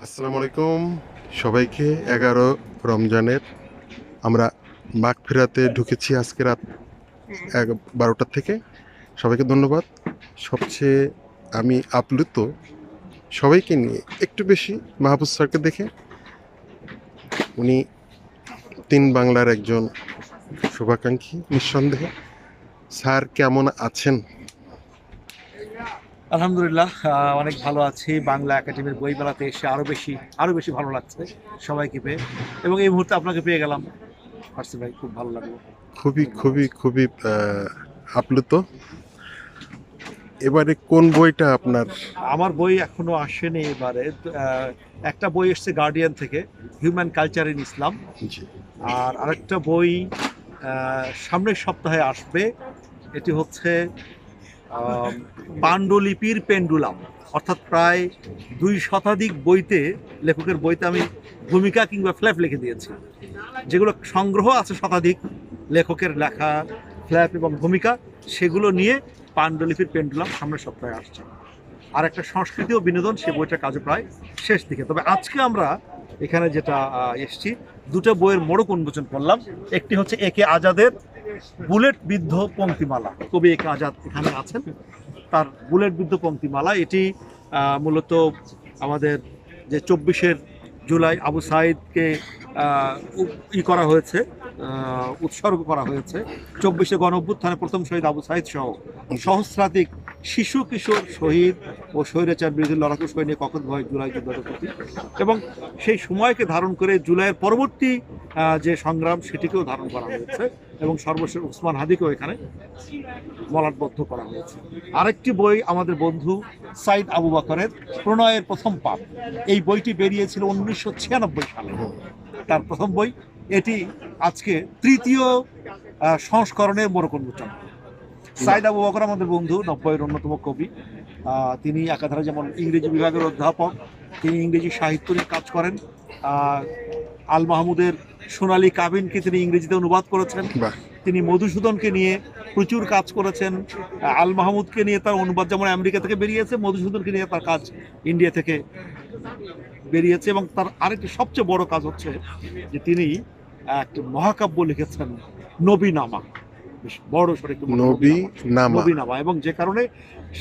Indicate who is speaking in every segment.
Speaker 1: আসসালামু আলাইকুম সবাইকে। 11 রমজানের আমরা মাগফিরাতে ঢুকেছি আজকে রাত 12টার থেকে। সবাইকে ধন্যবাদ। সবচেয়ে আমি আপ্লুত সবাইকে নিয়ে একটু বেশি মাহবুব স্যারকে দেখে। উনি তিন বাংলার একজন শুভাকাঙ্ক্ষী নিঃসন্দেহে। স্যার কেমন আছেন?
Speaker 2: আলহামদুলিল্লাহ, অনেক ভালো আছি। বাংলা একাডেমির বইমেলাতে এসে আরো বেশি ভালো লাগছে সবাইকে পেয়ে, এবং এই মুহূর্তে আপনাকে পেয়ে গেলাম। ফার্সি ভাই, খুব ভালো লাগলো।
Speaker 1: খুবই
Speaker 2: অনেক ভালো
Speaker 1: খুবই
Speaker 2: আছি।
Speaker 1: খুবই আপ্লুত। এবারে কোন বইটা আপনার?
Speaker 2: আমার বই এখনো আসেনি এবারে। একটা বই এসছে গার্ডিয়ান থেকে, হিউম্যান কালচার ইন ইসলাম।
Speaker 1: জি।
Speaker 2: আর আরেকটা বই সামনের সপ্তাহে আসবে। এটি হচ্ছে পাণ্ডুলিপির পেন্ডুলাম। অর্থাৎ প্রায় 2 শতাধিক বইতে, লেখকের বইতে আমি ভূমিকা কিংবা ফ্ল্যাপ লিখে দিয়েছি। যেগুলো সংগ্রহ আছে শতাধিক লেখকের লেখা ফ্ল্যাপ এবং ভূমিকা, সেগুলো নিয়ে পাণ্ডুলিপির পেন্ডুলাম সামনের সপ্তাহে আসছে। আর একটা সংস্কৃতি ও বিনোদন, সে বইটার কাজও প্রায় শেষ দিকে। তবে আজকে আমরা এখানে যেটা এসছি, দুটো বইয়ের মোড়ক উন্মোচন করলাম। একটি হচ্ছে এ কে আজাদের বুলেট বিদ্ধ পংক্তিমালা। কবি এ কে আজাদ এখানে আছেন, তার বুলেট বিদ্ধ পংক্তিমালা। এটি মূলত আমাদের যে 24শে জুলাই আবু সাইদকে করা হয়েছে, উৎসর্গ করা হয়েছে। 24শে গণ অভ্যুত্থানে প্রথম শহীদ আবু সাইদ সহ সহস্রাধিক শিশু কিশোর শহীদ ও স্বৈরাচার বিরোধী লড়াকু সৈনিক কখন হয় জুলাই যুদ্ধের প্রতি, এবং সেই সময়কে ধারণ করে জুলাইয়ের পরবর্তী যে সংগ্রাম, সেটিকেও ধারণ করা হয়েছে, এবং সর্বশেষ ওসমান হাদিকেও এখানে মলাটবদ্ধ করা হয়েছে। আরেকটি বই আমাদের বন্ধু সাইদ আবু বকরের প্রণয়ের প্রথম পাপ। এই বইটি বেরিয়েছিল 1996 সালে, তার প্রথম বই। এটি আজকে তৃতীয় সংস্করণের মোড়ক উন্মোচন। সাইদ আবু বকর আমাদের বন্ধু, 90-এর অন্যতম কবি। তিনি একাধারে যেমন ইংরেজি বিভাগের অধ্যাপক, তিনি ইংরেজি সাহিত্য নিয়ে কাজ করেন। আল মাহমুদের সোনালী কাবিনকে তিনি ইংরেজিতে অনুবাদ করেছেন।
Speaker 1: বাহ।
Speaker 2: তিনি মধুসূদনকে নিয়ে প্রচুর কাজ করেছেন। আল মাহমুদকে নিয়ে তার অনুবাদ যেমন আমেরিকা থেকে বেরিয়েছে, মধুসূদনকে নিয়ে তার কাজ ইন্ডিয়া থেকে বেরিয়েছে। এবং তার আরেকটি সবচেয়ে বড় কাজ হচ্ছে যে তিনি একটা মহাকাব্য লিখেছেন, নবীনামা। বেশ বড় সড় একটু
Speaker 1: নবীনামা।
Speaker 2: নবীনামা, এবং যে কারণে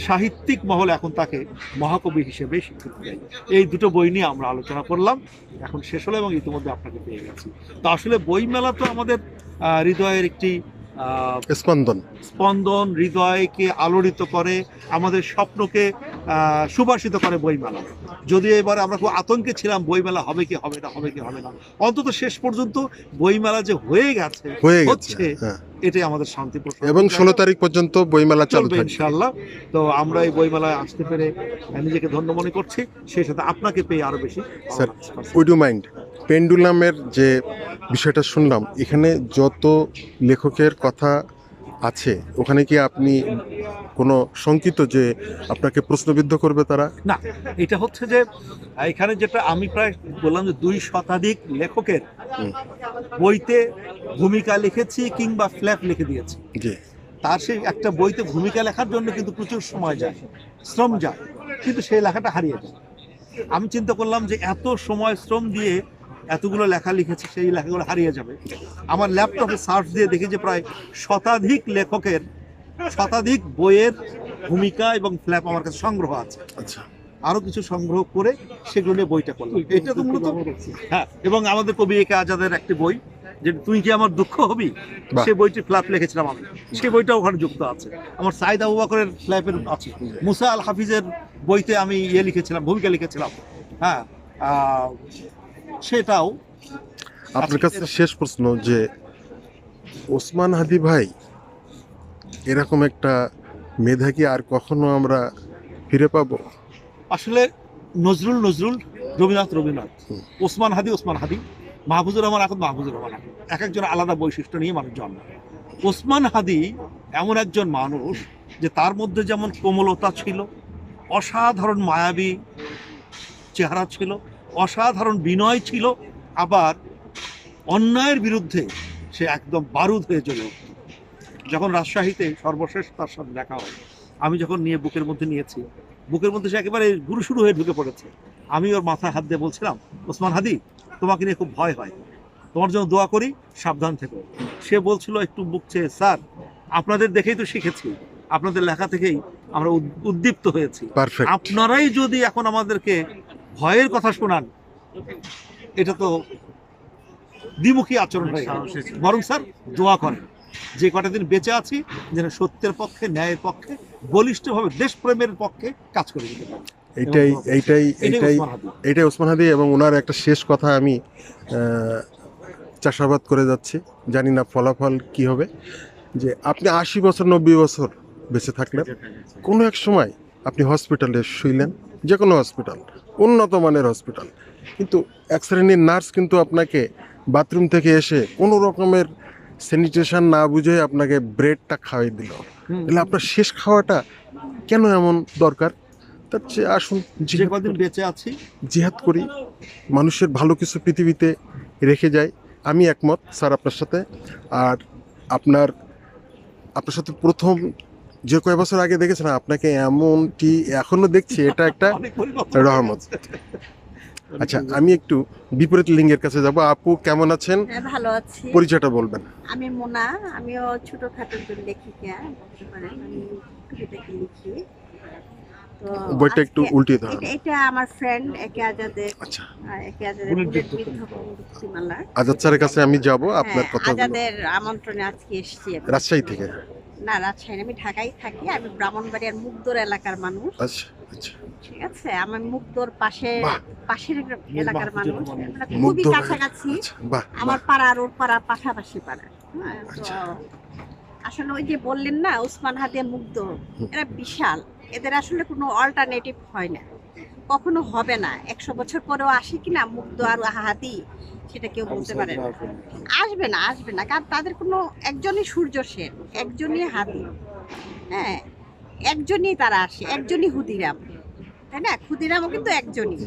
Speaker 2: সাহিত্যিক মহল এখন তাকে মহাকবি হিসেবে স্বীকৃতি দেয়। এই দুটো বই নিয়ে আমরা আলোচনা করলাম, এখন শেষ হলো এবং ইতিমধ্যে আপনাকে পেয়ে গেছি। তো আসলে বইমেলা তো আমাদের হৃদয়ের একটি
Speaker 1: স্পন্দন।
Speaker 2: স্পন্দন, হৃদয়কে আলোড়িত করে, আমাদের স্বপ্নকে সুবাসিত করে বইমেলা। যদিও এবারে আমরা খুব আতঙ্কে ছিলাম, বইমেলা হবে কি হবে না, হবে কি হবে না, অন্তত শেষ পর্যন্ত বইমেলা যে হয়ে গেছে, হচ্ছে,
Speaker 1: হ্যাঁ।
Speaker 2: এটাই আমাদের শান্তি প্রসন্ন।
Speaker 1: এবং 16 তারিখ পর্যন্ত বইমেলা চালু
Speaker 2: চলবে
Speaker 1: থাকবে
Speaker 2: ইনশাআল্লাহ। তো আমরা এই বইমেলায় আসতে পেরে নিজেকে ধন্য মনে করছি, সেই সাথে আপনাকে পেয়ে আরো বেশি ভালো
Speaker 1: স্যার।
Speaker 2: লাগছে।
Speaker 1: উড ইউ মাইন্ড, পেন্ডুলামের যে বিষয়টা শুনলাম, এখানে যত লেখকের কথা আছে, ওখানে কি আপনি কোনো শঙ্কিত যে আপনাকে প্রশ্নবিদ্ধ করবে তারা?
Speaker 2: না, এটা হচ্ছে যে এখানে যেটা আমি প্রায় বললাম যে 2 শতাধিক লেখকের
Speaker 1: হুম।
Speaker 2: বইতে ভূমিকা লিখেছি কিংবা ফ্ল্যাপ লিখে দিয়েছি।
Speaker 1: জি।
Speaker 2: তার সেই একটা বইতে ভূমিকা লেখার জন্য কিন্তু প্রচুর সময় যায়, শ্রম যায়, কিন্তু সেই লেখাটা হারিয়ে যায়। আমি চিন্তা করলাম যে এত সময় শ্রম দিয়ে এতগুলো লেখা লিখেছি, সেই লেখাগুলো হারিয়ে যাবে। আমার ল্যাপটপে সার্চ দিয়ে দেখি যে প্রায় শতাধিক লেখকের শতাধিক বইয়ের ভূমিকা এবং ফ্ল্যাপ আমার কাছে সংগ্রহ আছে।
Speaker 1: আচ্ছা।
Speaker 2: আরো কিছু সংগ্রহ করে সেগুলো নিয়ে বইটা করলাম। এটা তো মূলত, হ্যাঁ, এবং আমাদের কবি এ কে আজাদের একটি বই, যে তুই কি আমার দুঃখ হবি,
Speaker 1: বাহ।
Speaker 2: সেই বইটি ফ্ল্যাপ লিখেছিলাম আমি, সেই বইটা ওখানে যুক্ত আছে। আমার সাইদ আবু বকরের ফ্ল্যাপের আছে। মুসা আল হাফিজের বইতে আমি লিখেছিলাম, ভূমিকা লিখেছিলাম। হ্যাঁ, সেটাও।
Speaker 1: আপনার কাছে শেষ প্রশ্ন, যে ওসমান হাদি ভাই এরকম একটা মেধা কি আর কখনো আমরা ফিরে পাবো?
Speaker 2: আসলে নজরুল নজরুল, রবীন্দ্রনাথ, ওসমান হাদি ওসমান হাদি, মাহফুজুর রহমান এখন মাহফুজুর রহমান। এক একজন আলাদা বৈশিষ্ট্য নিয়ে মানুষ জন্ম। ওসমান হাদি এমন একজন মানুষ যে তার মধ্যে যেমন কোমলতা ছিল, অসাধারণ মায়াবী চেহারা ছিল, অসাধারণ বিনয় ছিল, আবার অন্যায়ের বিরুদ্ধে সে একদম বারুদ হয়ে জ্বলে উঠত। যখন রাজশাহীতে সর্বশেষ তার সাথে দেখা হয়, আমি যখন নিয়ে বুকের মধ্যে নিয়েছি, বুকের মধ্যে সে একেবারে গুরুশুরু হয়ে ঢুকে পড়েছে। আমি ওর মাথায় হাত দিয়ে বলছিলাম, ওসমান হাদি, তোমাকে নিয়ে খুব ভয় হয়, তোমার জন্য দোয়া করি, সাবধান থেকো। সে বলছিল একটু বুক চেয়ে, স্যার আপনাদের দেখেই তো শিখেছি, আপনাদের লেখা থেকেই আমরা উদ্দীপ্ত হয়েছি।
Speaker 1: পারফেক্ট।
Speaker 2: আপনারাই যদি এখন আমাদেরকে ভয়ের কথা শোনান, এটা তো দ্বিমুখী আচরণ হয়ে গেল। বরং স্যার দোয়া করেন যে কটা দিন বেঁচে আছি যেন সত্যের পক্ষে, ন্যায়ের পক্ষে, বলিষ্ঠভাবে দেশপ্রেমের পক্ষে কাজ করে দিতে পারি।
Speaker 1: এইটাই এইটাই এইটাই
Speaker 2: ওসমান হাদি।
Speaker 1: এইটাই ওসমান হাদি। এবং ওনার একটা শেষ কথা আমি চাষাবাদ করে যাচ্ছি, জানি না ফলাফল কি হবে, যে আপনি 80 বছর 90 বছর বেঁচে থাকলেন, কোনো এক সময় আপনি হসপিটালে শুইলেন, যে কোনো হসপিটাল, উন্নত মানের হসপিটাল, কিন্তু এক শ্রেণীর নার্স কিন্তু আপনাকে বাথরুম থেকে এসে কোনো রকমের স্যানিটেশন না বুঝে আপনাকে ব্রেডটা খাওয়াই দিল। তাহলে আপনার শেষ খাওয়াটা কেন এমন দরকার? তার চেয়ে আসুন
Speaker 2: যে কদিন বেঁচে আছি
Speaker 1: জিহাদ করি, মানুষের ভালো কিছু পৃথিবীতে রেখে যাই। আমি একমত স্যার আপনার সাথে। আর আপনার সাথে প্রথম যে কয় বছর আগে দেখেছেন, আপনাকে এমনটি এখনো দেখছি, এটা একটা
Speaker 2: অনেক পরিবর্তন
Speaker 1: রহমত।
Speaker 2: হয়ে গেছে।
Speaker 1: আচ্ছা, আমি একটু বিপরীত লিঙ্গের কাছে যাব। আপু কেমন আছেন?
Speaker 3: হ্যাঁ, ভালো আছি।
Speaker 1: পরিচয়টা বলবেন।
Speaker 3: আমি মোনা, আমিও ছোটখাটো একজন লেখিকা বলতে পারেন। আমি কবিতাকে লিখি। তো
Speaker 1: বইটা একটু
Speaker 3: আজকে
Speaker 1: উল্টিয়ে ধরেন।
Speaker 3: এটা আমার ফ্রেন্ড একে আজাদের,
Speaker 1: আচ্ছা,
Speaker 3: একে আজাদের
Speaker 2: বুলেট
Speaker 3: বুলেট
Speaker 2: বিদ্ধ
Speaker 3: বিদ্ধ মুক্তিমালা।
Speaker 1: আজাদ স্যারের কাছে আমি যাব আপনার
Speaker 3: হ্যাঁ,
Speaker 1: কথাগুলো।
Speaker 3: আজাদের আমন্ত্রণে আজকে এসেছি আমি।
Speaker 1: রাজশাহী থেকে?
Speaker 3: না, রাজশাহী না, আমি ঢাকায় থাকি। আমি ব্রাহ্মণবাড়িয়ার মুগদর এলাকার মানুষ।
Speaker 1: আচ্ছা আচ্ছা।
Speaker 3: ঠিক আছে, আমি মুগদর
Speaker 1: বাহ।
Speaker 3: পাশের এলাকার মানুষ, আমরা খুবই
Speaker 1: মুগ্ধ হয়ে-
Speaker 3: কাছাকাছি।
Speaker 1: আচ্ছা, বাহ
Speaker 3: আমার
Speaker 1: বাহ।
Speaker 3: পাড়া আর ওর পাড়া পাশাপাশি পাড়া। হ্যাঁ, তো
Speaker 1: আচ্ছা।
Speaker 3: আসলে ওই যে বললেন না ওসমান হাদি আর মুগ্ধ,
Speaker 1: হুম।
Speaker 3: এরা বিশাল, এদের আসলে কোনো অল্টারনেটিভ হয় না, কখনো হবে না। 100 বছর পরেও আসে কিনা মুগ্ধ আর হাদি, সেটা কেউ বলতে পারে না। আসবে না, আসবে না, কারণ তাদের কোনো, একজনই সূর্য সেন, একজনই হাদি, হ্যাঁ, একজনই তারা আসে, একজনই ক্ষুদিরাম, তাই না? ক্ষুদিরামও কিন্তু একজনই,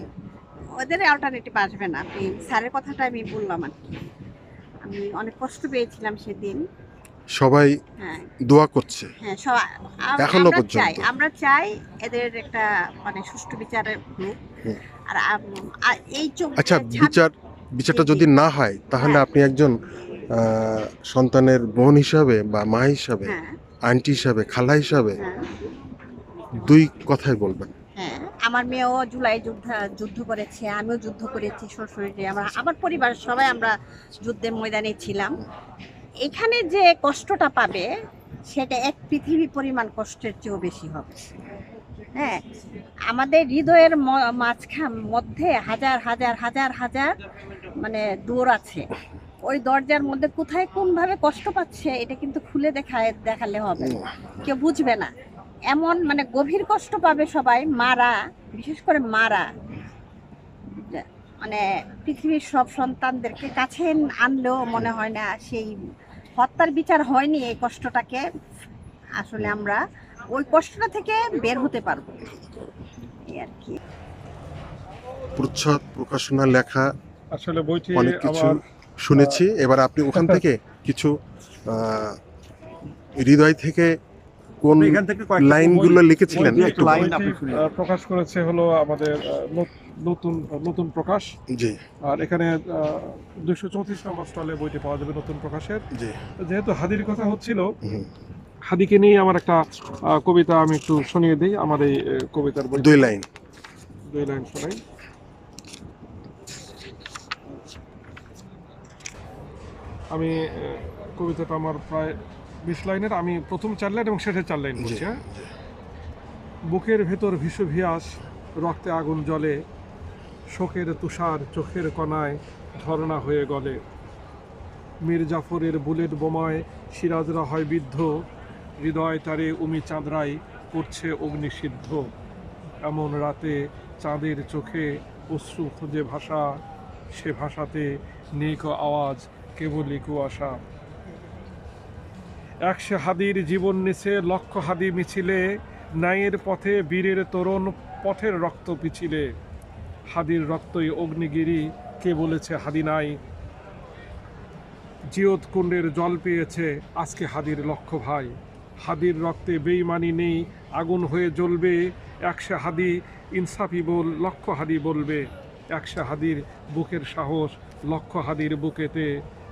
Speaker 3: ওদের অল্টারনেটিভ আসবে না। আপনি স্যারের কথাটা আমি বললাম আর কি। আমি অনেক কষ্ট পেয়েছিলাম সেদিন।
Speaker 1: সবাই
Speaker 3: হ্যাঁ
Speaker 1: দোয়া করছে
Speaker 3: হ্যাঁ,
Speaker 1: এখনো
Speaker 3: আমরা
Speaker 1: পর্যন্ত।
Speaker 3: চাই, আমরা চাই এদের একটা মানে সুষ্ঠু বিচারের হোক।
Speaker 1: হুম।
Speaker 3: আর আর এই চোখ
Speaker 1: আচ্ছা, বিচারটা
Speaker 3: জি, জি।
Speaker 1: যদি না হয়, তাহলে
Speaker 3: হ্যাঁ।
Speaker 1: আপনি একজন সন্তানের বোন হিসাবে বা মা হিসাবে,
Speaker 3: হ্যাঁ
Speaker 1: আন্টি হিসাবে, খালা হিসাবে
Speaker 3: হ্যাঁ
Speaker 1: দুই কথাই বলবেন।
Speaker 3: হ্যাঁ, আমার মেয়েও জুলাই যুদ্ধ করেছে, আমিও যুদ্ধ করেছি শ্বশুরে, আমার পরিবার সবাই আমরা যুদ্ধের ময়দানে ছিলাম। এখানে যে কষ্টটা পাবে সেটা এক পৃথিবী পরিমাণ কষ্টের চেয়েও বেশি হবে। হ্যাঁ, আমাদের হৃদয়ের মধ্যে হাজার হাজার হাজার হাজার মানে দৌড় আছে। ওই দরজার মধ্যে কোথায় কোনভাবে কষ্ট পাচ্ছে এটা কিন্তু খুলে দেখালে হবে না, কেউ বুঝবে না। এমন মানে গভীর কষ্ট পাবে সবাই, মারা, বিশেষ করে মারা, মানে পৃথিবীর সব সন্তানদেরকে কাছে আনলেও মনে হয় না সেই হত্যার বিচার হয়নি। এই কষ্টটাকে আসলে আমরা ওই কষ্টটা থেকে বের হতে পারবো, এই আর কি।
Speaker 1: প্রচ্ছদ প্রকাশনা লেখা
Speaker 4: আসলে বইটি
Speaker 1: অনেক কিছু
Speaker 4: আমার
Speaker 1: শুনেছি। এবার আপনি ওখান থেকে কিছু হৃদয় থেকে কোন
Speaker 2: এখান থেকে কয়েকটা
Speaker 1: লাইনগুলো লিখেছিলেন
Speaker 2: বই-
Speaker 1: একটু
Speaker 2: লাইন
Speaker 1: বলুন।
Speaker 2: আপনি শুনিয়ে দিন।
Speaker 4: প্রকাশ করেছে হলো আমাদের নতুন নতুন প্রকাশ।
Speaker 1: জি
Speaker 4: আর এখানে 234 নম্বর স্টলে বইটি পাওয়া যাবে নতুন প্রকাশের।
Speaker 1: জি।
Speaker 4: যেহেতু হাদির কথা হচ্ছিল,
Speaker 1: হুম।
Speaker 4: হাদিকে নিয়ে আমার একটা কবিতা আমি একটু শুনিয়ে দিই। আমার এই কবিতার বই
Speaker 1: 2 লাইন।
Speaker 4: 2 লাইন শোনাই। আমি কবিতাটা আমার প্রায় 20 লাইনের। আমি প্রথম 4 লাইন এবং শেষের 4 লাইন বলছি। হ্যাঁ, বুকের ভেতর ভিয়াস, রক্তে আগুন জ্বলে, শোকের তুষার চোখের কণায় ঝরনা হয়ে গলে। মীর জাফরের বুলেট বোমায় সিরাজরা হয় বিদ্ধ, হৃদয় তারে উমি চাঁদরাই করছে অগ্নিসিদ্ধ। এমন রাতে চাঁদের চোখে অশ্রু খোঁজে ভাষা, সে ভাষাতে নেই কো আওয়াজ, কেবলই কুয়াশা। 100 হাদির জীবন নিছে লক্ষ হাদি মিছিলে, ন্যায়ের পথে বীরের তরুণ পথের রক্ত পিছিলে। হাদির রক্তই অগ্নিগিরি, কে বলেছে হাদি নাই? জিয়ত কুণ্ডের জল পেয়েছে আজকে হাদির লক্ষ ভাই। হাদির রক্তে বেইমানি নেই, আগুন হয়ে জ্বলবে। 100 হাদি ইনসাফি বল, লক্ষ হাদি বলবে। 100 হাদির বুকের সাহস, লক্ষ হাদির বুকেতে।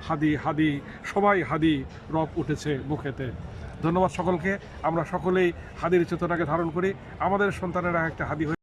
Speaker 4: হাদি হাদি সবাই হাদি, রব উঠেছে বুকেতে। ধন্যবাদ সকলকে। আমরা সকলেই হাদির চেতনাকে ধারণ করি, আমাদের সন্তানেরা একটা হাদি হয়ে